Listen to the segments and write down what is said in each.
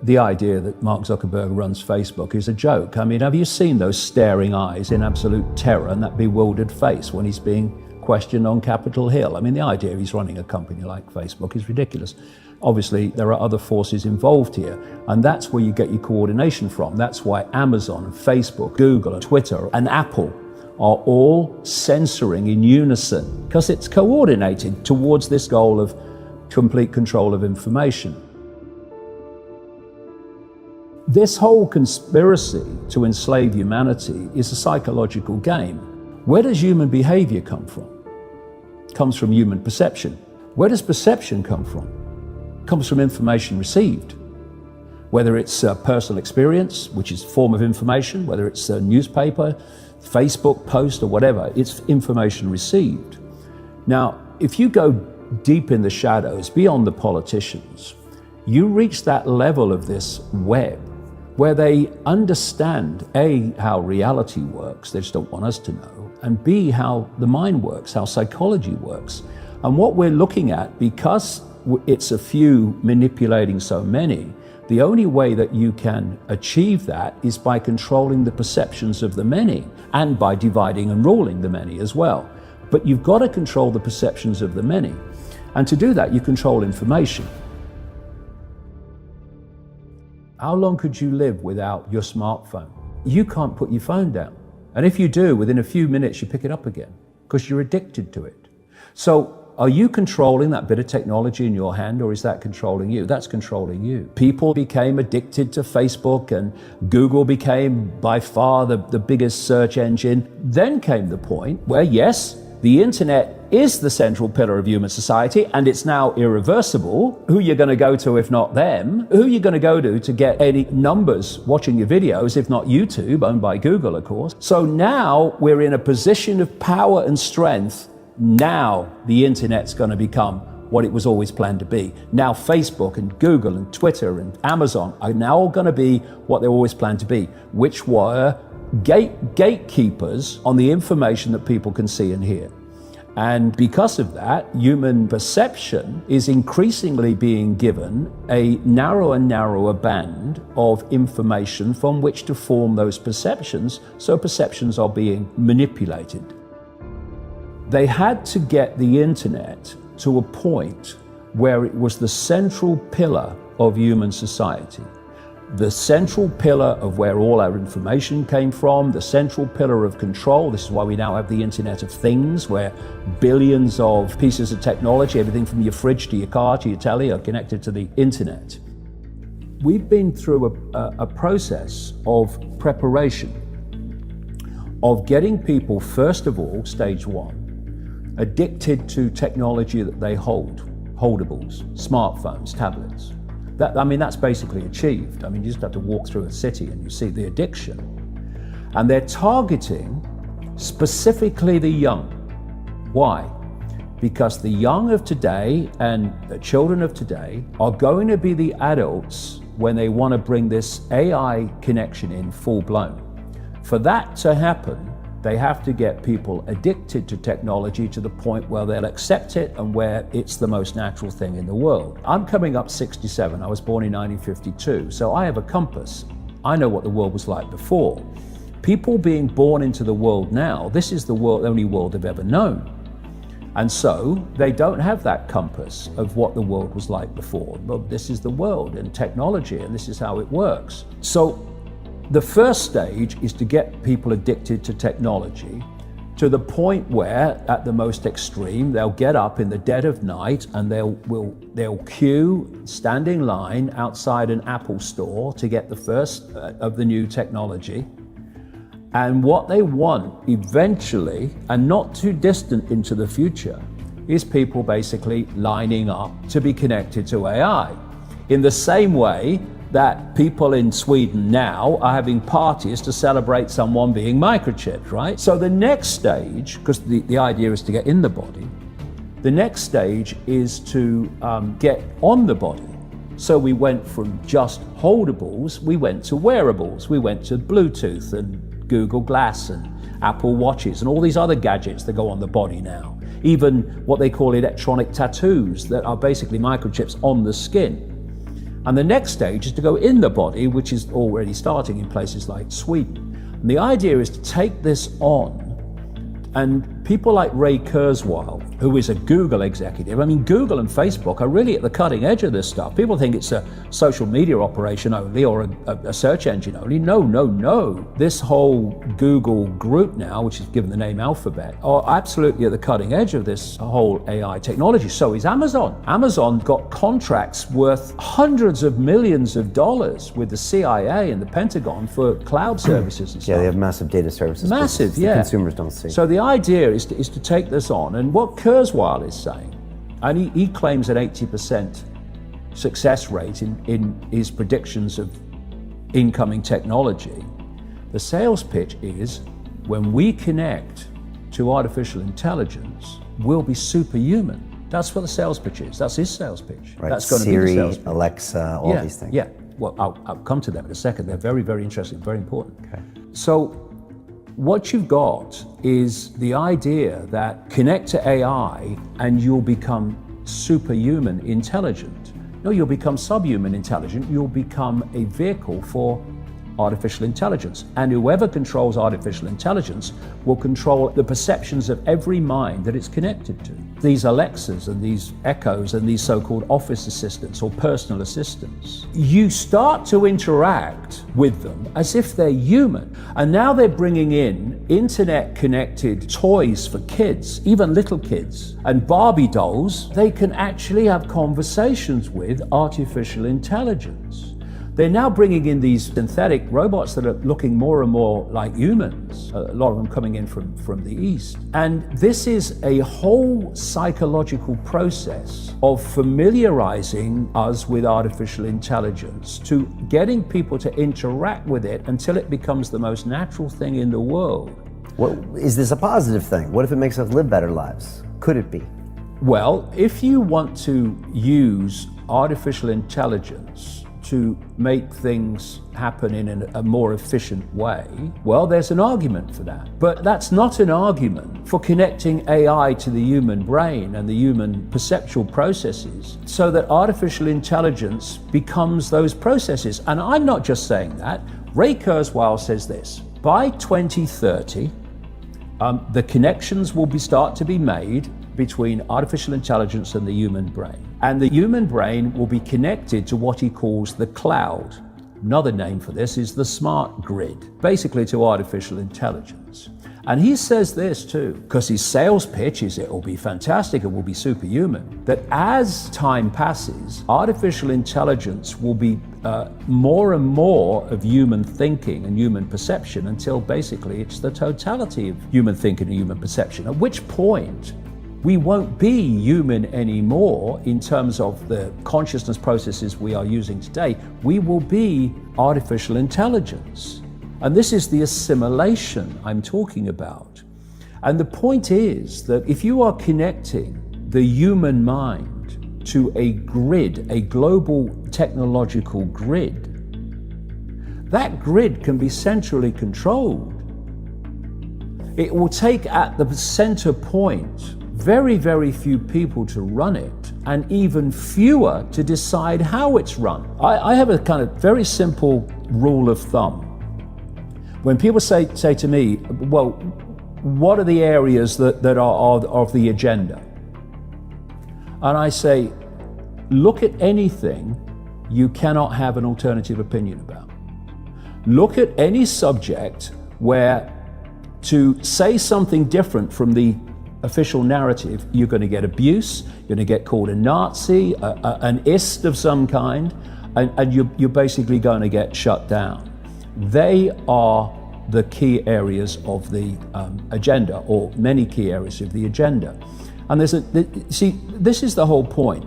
The idea that Mark Zuckerberg runs Facebook is a joke. I mean, have you seen those staring eyes in absolute terror and that bewildered face when he's being questioned on Capitol Hill? I mean, the idea he's running a company like Facebook is ridiculous. Obviously, there are other forces involved here, and that's where you get your coordination from. That's why Amazon, and Facebook, Google, and Twitter, and Apple are all censoring in unison, because it's coordinated towards this goal of complete control of information. This whole conspiracy to enslave humanity is a psychological game. Where does human behavior come from? It comes from human perception. Where does perception come from? It comes from information received. Whether it's a personal experience, which is a form of information, whether it's a newspaper, Facebook post, or whatever, it's information received. Now, if you go deep in the shadows, beyond the politicians, you reach that level of this web where they understand, A, how reality works, they just don't want us to know, and B, how the mind works, how psychology works. And what we're looking at, because it's a few manipulating so many, the only way that you can achieve that is by controlling the perceptions of the many, and by dividing and ruling the many as well. But you've got to control the perceptions of the many. And to do that, you control information. How long could you live without your smartphone? You can't put your phone down. And if you do, within a few minutes, you pick it up again because you're addicted to it. So are you controlling that bit of technology in your hand, or is that controlling you? That's controlling you. People became addicted to Facebook, and Google became by far the biggest search engine. Then came the point where, yes, the internet is the central pillar of human society, and it's now irreversible. Who you're going to go to if not them? Who you're going to go to get any numbers watching your videos if not YouTube, owned by Google, of course. So now we're in a position of power and strength. Now the internet's going to become what it was always planned to be. Now Facebook and Google and Twitter and Amazon are now going to be what they always planned to be, which were gatekeepers on the information that people can see and hear. And because of that, human perception is increasingly being given a narrower and narrower band of information from which to form those perceptions, so perceptions are being manipulated. They had to get the internet to a point where it was the central pillar of human society. The central pillar of where all our information came from, the central pillar of control. This is why we now have the Internet of Things, where billions of pieces of technology, everything from your fridge to your car to your telly, are connected to the internet. We've been through a process of preparation, of getting people, first of all, stage one, addicted to technology that they hold, holdables, smartphones, tablets. That's basically achieved. I mean, you just have to walk through a city and you see the addiction. And they're targeting specifically the young. Why? Because the young of today and the children of today are going to be the adults when they want to bring this AI connection in full blown. For that to happen, they have to get people addicted to technology to the point where they'll accept it and where it's the most natural thing in the world. I'm coming up 67. I was born in 1952, so I have a compass. I know what the world was like before. People being born into the world now, this is the only world they've ever known. And so they don't have that compass of what the world was like before. But this is the world and technology, and this is how it works. So the first stage is to get people addicted to technology to the point where, at the most extreme, they'll get up in the dead of night and they'll queue, stand in line outside an Apple store to get the first of the new technology. And what they want eventually, and not too distant into the future, is people basically lining up to be connected to AI. In the same way that people in Sweden now are having parties to celebrate someone being microchipped, right? So the next stage, because the idea is to get in the body, the next stage is to get on the body. So we went from just holdables, we went to wearables, we went to Bluetooth and Google Glass and Apple Watches and all these other gadgets that go on the body now. Even what they call electronic tattoos that are basically microchips on the skin. And the next stage is to go in the body, which is already starting in places like Sweden. And the idea is to take this on, and people like Ray Kurzweil, who is a Google executive, I mean, Google and Facebook are really at the cutting edge of this stuff. People think it's a social media operation only, or a search engine only. No. This whole Google group now, which is given the name Alphabet, are absolutely at the cutting edge of this whole AI technology. So is Amazon. Amazon got contracts worth hundreds of millions of dollars with the CIA and the Pentagon for cloud services and stuff. Yeah, they have massive data services. Massive, yeah. Consumers don't see. So the idea is to take this on, and what Kurzweil is saying, and he claims an 80% success rate in his predictions of incoming technology. The sales pitch is, when we connect to artificial intelligence, we'll be superhuman. That's what the sales pitch is. That's his sales pitch. Right. That's going Siri, to be the sales pitch. Alexa, all these things. Yeah. Well, I'll come to them in a second. They're very, very interesting, very important. Okay. So what you've got is the idea that connect to AI and you'll become superhuman intelligent. No, you'll become subhuman intelligent. You'll become a vehicle for artificial intelligence. And whoever controls artificial intelligence will control the perceptions of every mind that it's connected to. These Alexas and these Echoes and these so-called office assistants or personal assistants, you start to interact with them as if they're human. And now they're bringing in internet-connected toys for kids, even little kids, and Barbie dolls they can actually have conversations with artificial intelligence. They're now bringing in these synthetic robots that are looking more and more like humans, a lot of them coming in from the East. And this is a whole psychological process of familiarizing us with artificial intelligence, to getting people to interact with it until it becomes the most natural thing in the world. Is this a positive thing? What if it makes us live better lives? Could it be? Well, if you want to use artificial intelligence to make things happen in a more efficient way, well, there's an argument for that. But that's not an argument for connecting AI to the human brain and the human perceptual processes so that artificial intelligence becomes those processes. And I'm not just saying that. Ray Kurzweil says this: by 2030, the connections will start to be made between artificial intelligence and the human brain. And the human brain will be connected to what he calls the cloud. Another name for this is the smart grid, basically to artificial intelligence. And he says this too, because his sales pitch is it will be fantastic, it will be superhuman, that as time passes, artificial intelligence will be more and more of human thinking and human perception until basically it's the totality of human thinking and human perception, at which point we won't be human anymore in terms of the consciousness processes we are using today. We will be artificial intelligence. And this is the assimilation I'm talking about. And the point is that if you are connecting the human mind to a grid, a global technological grid, that grid can be centrally controlled. It will take at the center point very, very few people to run it, and even fewer to decide how it's run. I have a kind of very simple rule of thumb. When people say to me, well, what are the areas that are of the agenda? And I say, look at anything you cannot have an alternative opinion about. Look at any subject where to say something different from the official narrative, you're going to get abuse, you're going to get called a Nazi, an ist of some kind, and you're basically going to get shut down. They are the key areas of the agenda, or many key areas of the agenda. And see, this is the whole point.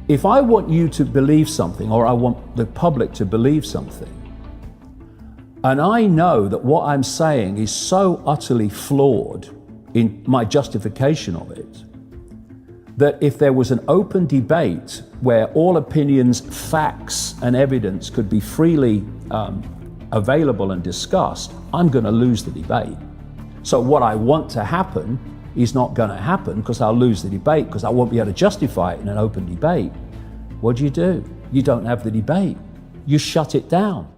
If I want you to believe something, or I want the public to believe something, and I know that what I'm saying is so utterly flawed in my justification of it, that if there was an open debate where all opinions, facts, and evidence could be freely available and discussed, I'm going to lose the debate. So what I want to happen is not going to happen because I'll lose the debate, because I won't be able to justify it in an open debate. What do? You don't have the debate. You shut it down.